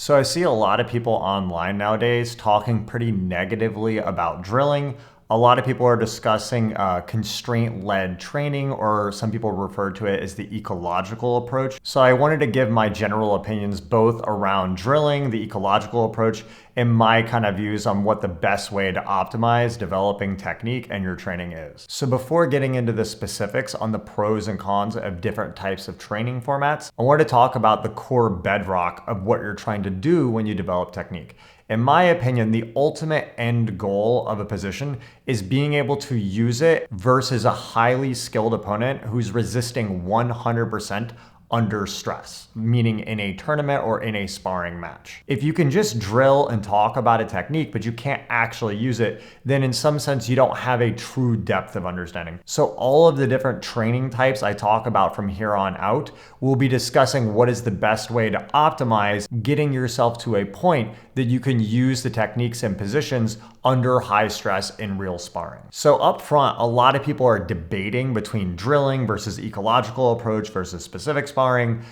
So I see a lot of people online nowadays talking pretty negatively about drilling. A lot of people are discussing constraint-led training, or some people refer to it as the ecological approach. So I wanted to give my general opinions both around drilling, the ecological approach, and my kind of views on what the best way to optimize developing technique and your training is. So before getting into the specifics on the pros and cons of different types of training formats, I want to talk about the core bedrock of what you're trying to do when you develop technique. In my opinion, the ultimate end goal of a position is being able to use it versus a highly skilled opponent who's resisting 100% under stress, meaning in a tournament or in a sparring match. If you can just drill and talk about a technique, but you can't actually use it, then in some sense, you don't have a true depth of understanding. So all of the different training types I talk about from here on out, we'll be discussing what is the best way to optimize getting yourself to a point that you can use the techniques and positions under high stress in real sparring. So up front, a lot of people are debating between drilling versus ecological approach versus specific sparring.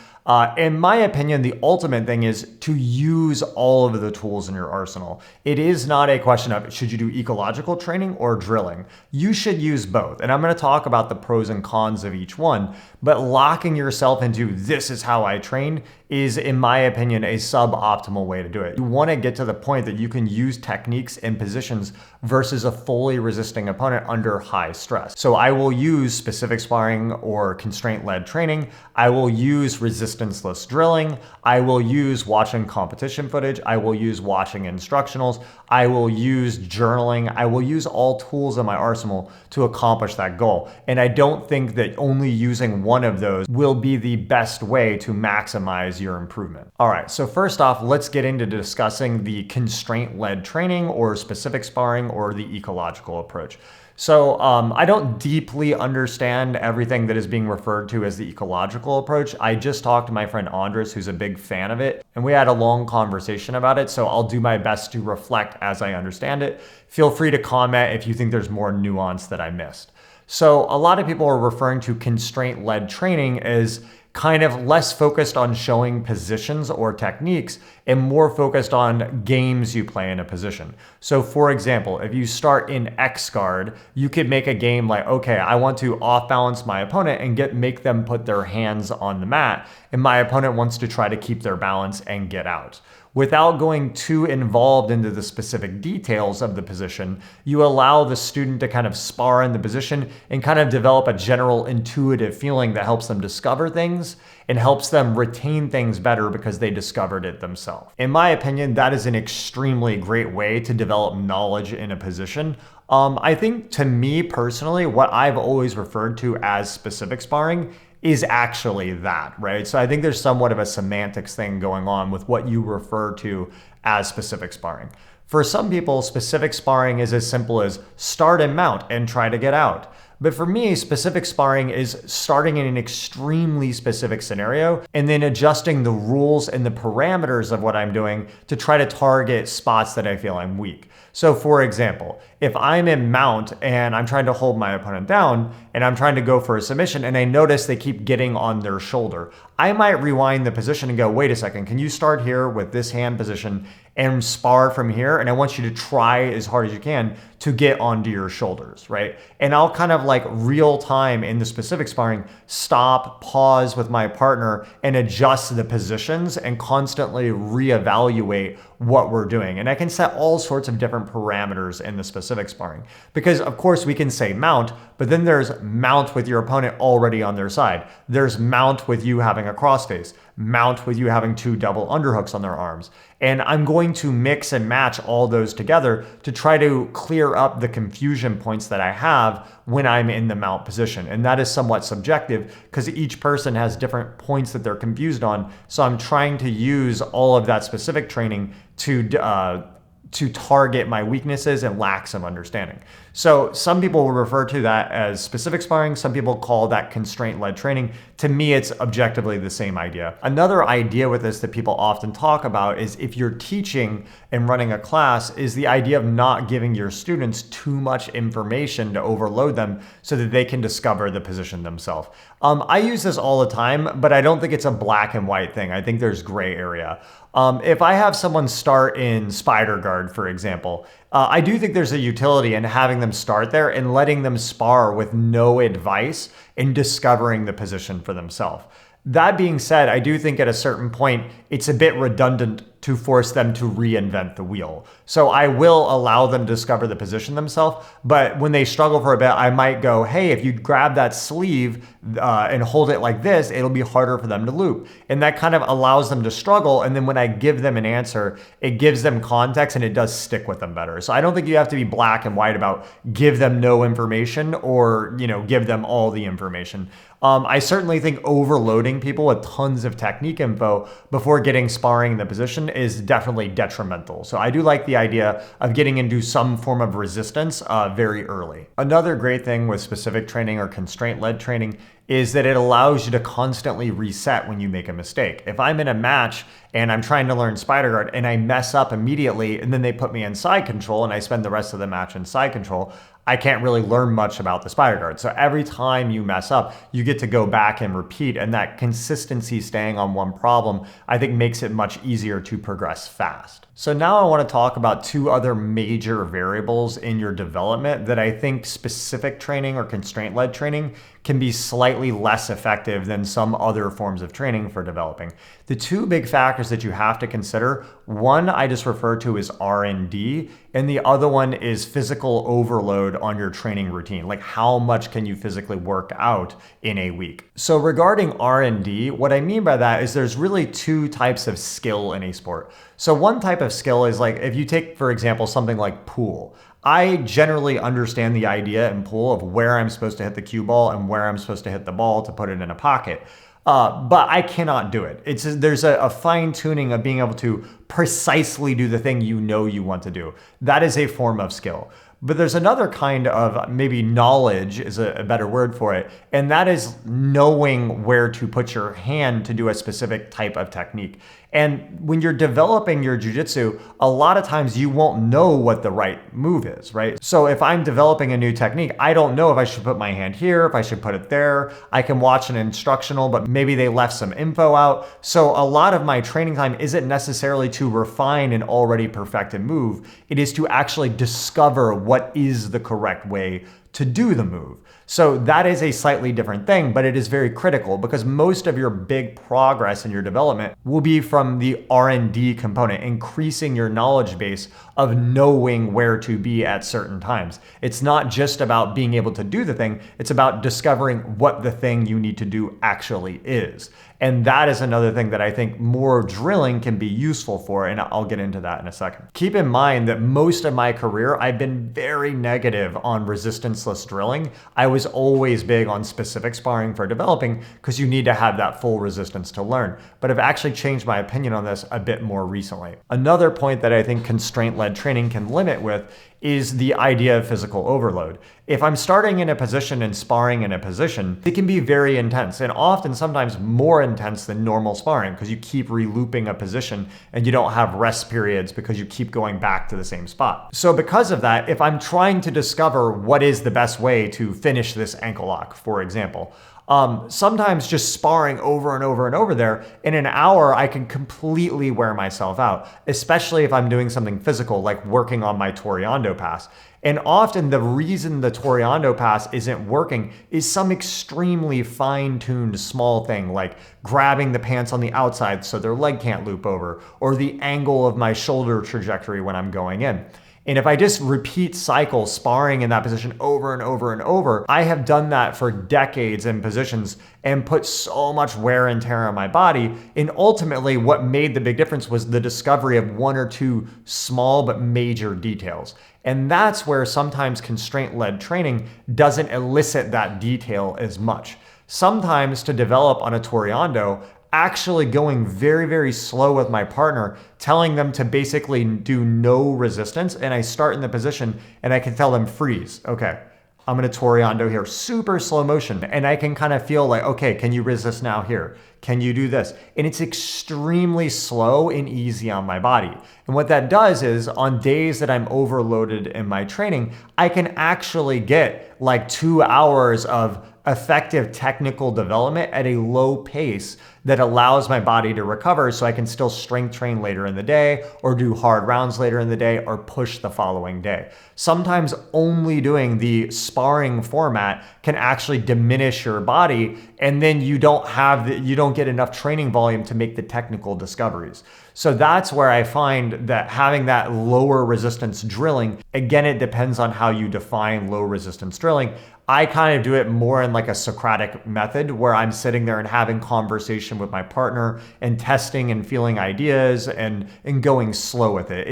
In my opinion, the ultimate thing is to use all of the tools in your arsenal. It is not a question of should you do ecological training or drilling. You should use both. And I'm going to talk about the pros and cons of each one, but locking yourself into this is how I train is, in my opinion, a suboptimal way to do it. You want to get to the point that you can use techniques and positions versus a fully resisting opponent under high stress. So I will use specific sparring or constraint-led training. I will use resistance-less drilling. I will use watching competition footage. I will use watching instructionals. I will use journaling. I will use all tools in my arsenal to accomplish that goal. And I don't think that only using one of those will be the best way to maximize your improvement. All right, so first off, let's get into discussing the constraint-led training or specific sparring or the ecological approach. So I don't deeply understand everything that is being referred to as the ecological approach. I just talked to my friend Andres, who's a big fan of it, and we had a long conversation about it. So I'll do my best to reflect as I understand it. Feel free to comment if you think there's more nuance that I missed. So a lot of people are referring to constraint-led training as kind of less focused on showing positions or techniques and more focused on games you play in a position. So for example, if you start in X guard, you could make a game like, okay, I want to off balance my opponent and make them put their hands on the mat, and my opponent wants to try to keep their balance and get out. Without going too involved into the specific details of the position, you allow the student to kind of spar in the position and kind of develop a general intuitive feeling that helps them discover things and helps them retain things better because they discovered it themselves. In my opinion, that is an extremely great way to develop knowledge in a position. I think, to me personally, what I've always referred to as specific sparring is actually that, right? So I think there's somewhat of a semantics thing going on with what you refer to as specific sparring. For some people, specific sparring is as simple as start and mount and try to get out. But for me, specific sparring is starting in an extremely specific scenario and then adjusting the rules and the parameters of what I'm doing to try to target spots that I feel I'm weak. So for example, if I'm in mount and I'm trying to hold my opponent down and I'm trying to go for a submission and I notice they keep getting on their shoulder, I might rewind the position and go, wait a second, can you start here with this hand position and spar from here? And I want you to try as hard as you can to get onto your shoulders, right? And I'll kind of like real time in the specific sparring, stop, pause with my partner and adjust the positions and constantly reevaluate what we're doing. And I can set all sorts of different parameters in the specific sparring because of course we can say mount, but then there's mount with your opponent already on their side. There's mount with you having a crossface, mount with you having two double underhooks on their arms. And I'm going to mix and match all those together to try to clear up the confusion points that I have when I'm in the mount position. And that is somewhat subjective because each person has different points that they're confused on. So I'm trying to use all of that specific training to target my weaknesses and lacks of understanding. So some people will refer to that as specific sparring. Some people call that constraint-led training. To me, it's objectively the same idea. Another idea with this that people often talk about is if you're teaching and running a class is the idea of not giving your students too much information to overload them so that they can discover the position themselves. I use this all the time, but I don't think it's a black and white thing. I think there's gray area. If I have someone start in spider guard, for example, I do think there's a utility in having them start there and letting them spar with no advice and discovering the position for themselves. That being said, I do think at a certain point, it's a bit redundant to force them to reinvent the wheel. So I will allow them to discover the position themselves, but when they struggle for a bit, I might go, hey, if you grab that sleeve and hold it like this, it'll be harder for them to loop. And that kind of allows them to struggle. And then when I give them an answer, it gives them context and it does stick with them better. So I don't think you have to be black and white about give them no information or, give them all the information. I certainly think overloading people with tons of technique info before getting sparring in the position is definitely detrimental. So I do like the idea of getting into some form of resistance very early. Another great thing with specific training or constraint-led training is that it allows you to constantly reset when you make a mistake. If I'm in a match and I'm trying to learn spider guard and I mess up immediately and then they put me in side control and I spend the rest of the match in side control, I can't really learn much about the spider guard. So every time you mess up, you get to go back and repeat, and that consistency staying on one problem, I think makes it much easier to progress fast. So now I want to talk about two other major variables in your development that I think specific training or constraint-led training can be slightly less effective than some other forms of training for developing. The two big factors that you have to consider, one I just refer to as R&D, and the other one is physical overload on your training routine. Like how much can you physically work out in a week? So regarding R&D, what I mean by that is there's really two types of skill in a sport. So one type of skill is like if you take, for example, something like pool. I generally understand the idea in pool of where I'm supposed to hit the cue ball and where I'm supposed to hit the ball to put it in a pocket. But I cannot do it. There's a fine tuning of being able to precisely do the thing you want to do. That is a form of skill. But there's another kind of maybe knowledge is a better word for it. And that is knowing where to put your hand to do a specific type of technique. And when you're developing your jujitsu, a lot of times you won't know what the right move is, right? So if I'm developing a new technique, I don't know if I should put my hand here, if I should put it there. I can watch an instructional, but maybe they left some info out. So a lot of my training time isn't necessarily to refine an already perfected move. It is to actually discover what is the correct way to do the move. So that is a slightly different thing, but it is very critical because most of your big progress in your development will be from the R&D component, increasing your knowledge base of knowing where to be at certain times. It's not just about being able to do the thing, it's about discovering what the thing you need to do actually is. And that is another thing that I think more drilling can be useful for, and I'll get into that in a second. Keep in mind that most of my career, I've been very negative on resistanceless drilling. I was always big on specific sparring for developing because you need to have that full resistance to learn. But I've actually changed my opinion on this a bit more recently. Another point that I think constraint-led training can limit with is the idea of physical overload. If I'm starting in a position and sparring in a position, it can be very intense and often sometimes more intense than normal sparring because you keep re-looping a position and you don't have rest periods because you keep going back to the same spot. So because of that, if I'm trying to discover what is the best way to finish this ankle lock, for example, sometimes just sparring over and over and over there, in an hour, I can completely wear myself out, especially if I'm doing something physical like working on my Toreando pass. And often the reason the Toreando pass isn't working is some extremely fine-tuned small thing like grabbing the pants on the outside so their leg can't loop over, or the angle of my shoulder trajectory when I'm going in. And if I just repeat cycle sparring in that position over and over and over, I have done that for decades in positions and put so much wear and tear on my body. And ultimately what made the big difference was the discovery of one or two small but major details. And that's where sometimes constraint-led training doesn't elicit that detail as much. Sometimes to develop on a Toreando, actually going very, very slow with my partner, telling them to basically do no resistance. And I start in the position and I can tell them freeze. Okay, I'm gonna Toriando here, super slow motion. And I can kind of feel like, okay, can you resist now here? Can you do this? And it's extremely slow and easy on my body. And what that does is on days that I'm overloaded in my training, I can actually get like 2 hours of effective technical development at a low pace that allows my body to recover so I can still strength train later in the day or do hard rounds later in the day or push the following day. Sometimes only doing the sparring format can actually diminish your body, and then you don't get enough training volume to make the technical discoveries. So that's where I find that having that lower resistance drilling, again, it depends on how you define low resistance drilling. I kind of do it more in like a Socratic method where I'm sitting there and having conversation with my partner and testing and feeling ideas and going slow with it.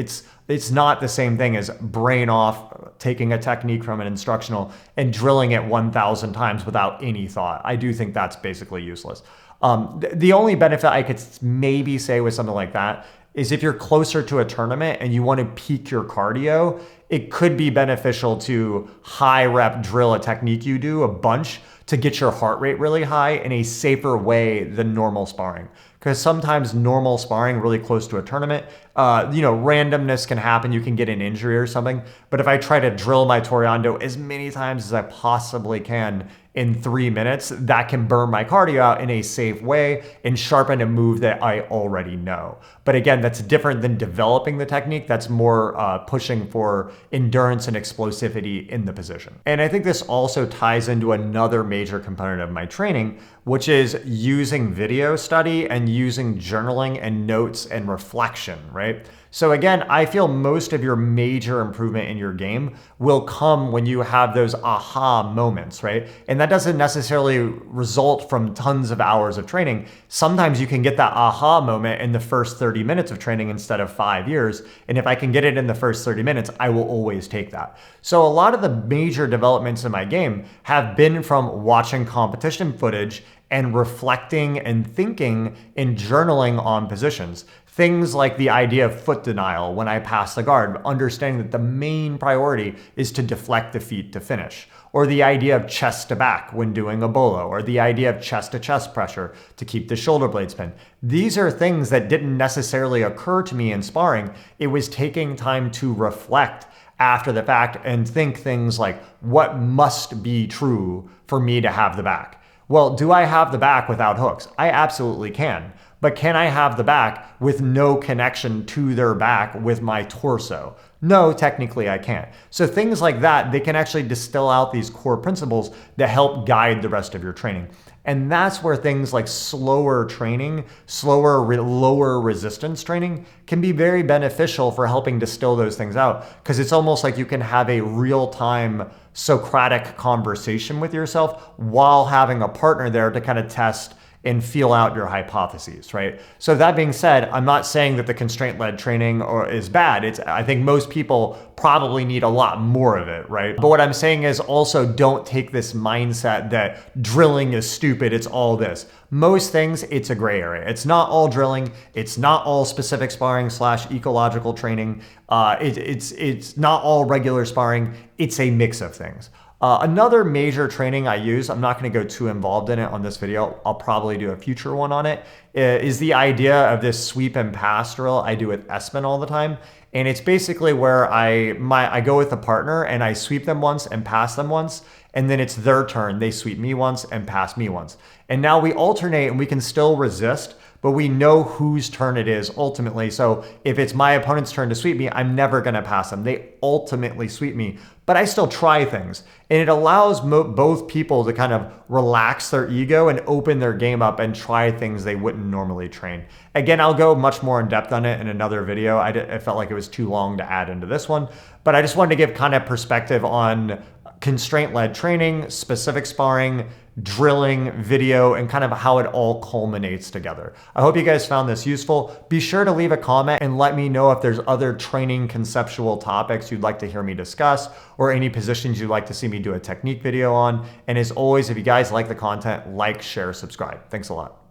It's not the same thing as brain off, taking a technique from an instructional and drilling it 1,000 times without any thought. I do think that's basically useless. The only benefit I could maybe say with something like that is if you're closer to a tournament and you want to peak your cardio, it could be beneficial to high rep drill a technique you do a bunch to get your heart rate really high in a safer way than normal sparring. Because sometimes normal sparring really close to a tournament, randomness can happen. You can get an injury or something. But if I try to drill my Toriando as many times as I possibly can in 3 minutes, that can burn my cardio out in a safe way and sharpen a move that I already know. But again, that's different than developing the technique. That's more pushing for endurance and explosivity in the position. And I think this also ties into another major component of my training, which is using video study and using journaling and notes and reflection, right? So again, I feel most of your major improvement in your game will come when you have those aha moments, right? And that doesn't necessarily result from tons of hours of training. Sometimes you can get that aha moment in the first 30 minutes of training instead of 5 years. And if I can get it in the first 30 minutes, I will always take that. So a lot of the major developments in my game have been from watching competition footage and reflecting and thinking and journaling on positions. Things like the idea of foot denial when I pass the guard, understanding that the main priority is to deflect the feet to finish. Or the idea of chest to back when doing a bolo, or the idea of chest to chest pressure to keep the shoulder blades pinned. These are things that didn't necessarily occur to me in sparring. It was taking time to reflect after the fact and think things like, what must be true for me to have the back? Well, do I have the back without hooks? I absolutely can. But can I have the back with no connection to their back with my torso? No, technically I can't. So things like that, they can actually distill out these core principles that help guide the rest of your training. And that's where things like slower training, lower resistance training can be very beneficial for helping distill those things out. Because it's almost like you can have a real-time Socratic conversation with yourself while having a partner there to kind of test and feel out your hypotheses, right? So that being said, I'm not saying that the constraint-led training is bad. I think most people probably need a lot more of it, right? But what I'm saying is also don't take this mindset that drilling is stupid, it's all this. Most things, it's a gray area. It's not all drilling. It's not all specific sparring / ecological training. It's not all regular sparring. It's a mix of things. Another major training I use, I'm not going to go too involved in it on this video, I'll probably do a future one on it, is the idea of this sweep and pass drill I do with Espen all the time. And it's basically where I go with a partner and I sweep them once and pass them once, and then it's their turn. They sweep me once and pass me once. And now we alternate and we can still resist, but we know whose turn it is ultimately. So if it's my opponent's turn to sweep me, I'm never going to pass them. They ultimately sweep me, but I still try things. And it allows both people to kind of relax their ego and open their game up and try things they wouldn't normally train. Again, I'll go much more in depth on it in another video. I felt like it was too long to add into this one, but I just wanted to give kind of perspective on constraint-led training, specific sparring, drilling, video, and kind of how it all culminates together. I hope you guys found this useful. Be sure to leave a comment and let me know if there's other training conceptual topics you'd like to hear me discuss or any positions you'd like to see me do a technique video on. And as always, if you guys like the content, like, share, subscribe. Thanks a lot.